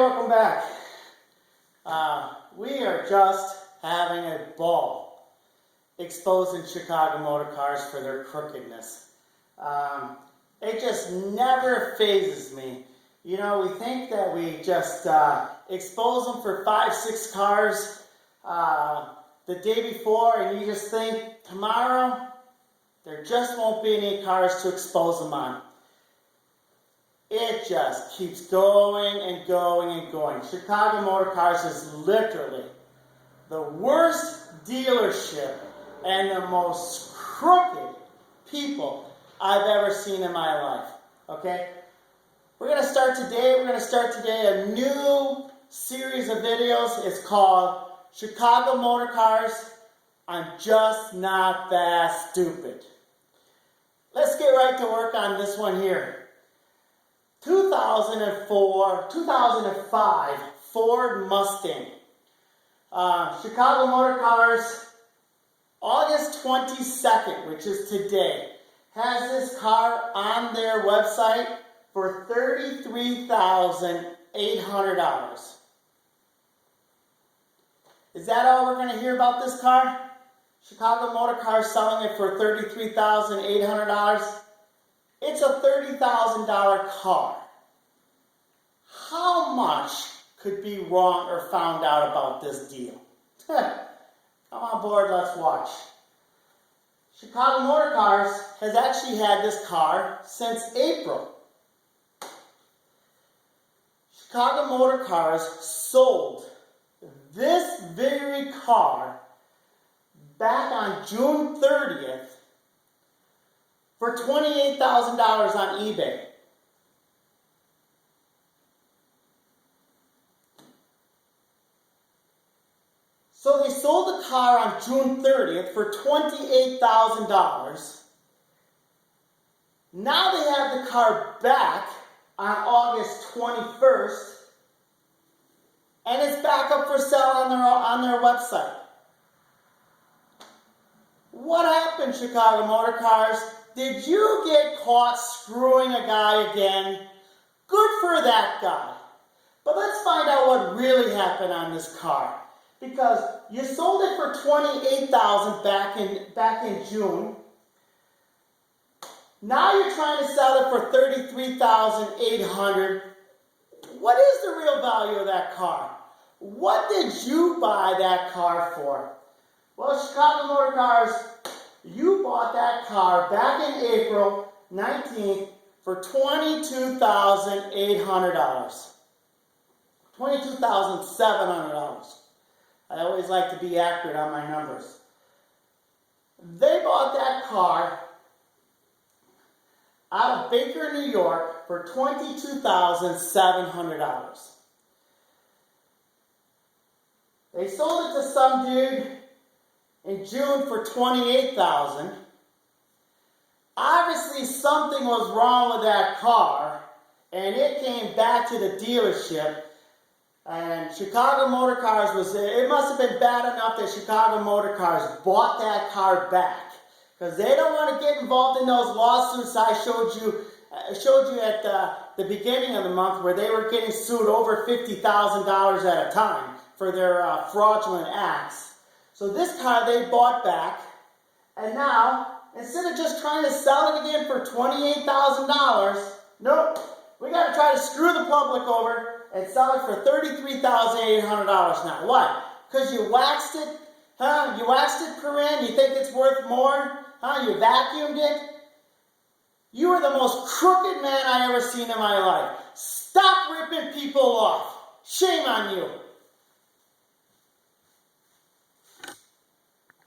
welcome back. We are just having a ball exposing Chicago motor cars for their crookedness. It just never phases me. You know, we think that we just expose them for 5-6 cars the day before, and you just think tomorrow there just won't be any cars to expose them on. It just keeps going and going and going. Chicago Motor Cars is literally the worst dealership and the most crooked people I've ever seen in my life. Okay? We're going to start today a new series of videos. It's called Chicago Motor Cars, I'm Just Not That Stupid. Let's get right to work on this one here. 2005 Ford Mustang. Chicago Motor Cars, August 22nd, which is today, has this car on their website for $33,800. Is that all we're going to hear about this car? Chicago Motor Cars selling it for $33,800? It's a $30,000 car. How much could be wrong or found out about this deal? Come on board, let's watch. Chicago Motor Cars has actually had this car since April. Chicago Motor Cars sold this very car back on June 30th for $28,000 on eBay. So they sold the car on June 30th for $28,000. Now they have the car back on August 21st, and it's back up for sale on their website. What happened, Chicago Motor Cars? Did you get caught screwing a guy again? Good for that guy. But let's find out what really happened on this car. Because you sold it for $28,000 back in June. Now you're trying to sell it for $33,800. What is the real value of that car? What did you buy that car for? Well, Chicago Motor Cars, you bought that car back in April 19th for $22,800. $22,700. I always like to be accurate on my numbers. They bought that car out of Baker, New York for $22,700. They sold it to some dude in June for $28,000. Obviously something was wrong with that car, and it came back to the dealership. And Chicago Motor Cars it must have been bad enough that Chicago Motor Cars bought that car back. Because they don't want to get involved in those lawsuits I showed you at the beginning of the month, where they were getting sued over $50,000 at a time for their fraudulent acts. So this car they bought back, and now, instead of just trying to sell it again for $28,000, nope, we got to try to screw the public over and sell it for $33,800 now. Why? Because you waxed it? Huh? You waxed it, Corinne? You think it's worth more? Huh? You vacuumed it? You are the most crooked man I ever seen in my life. Stop ripping people off. Shame on you.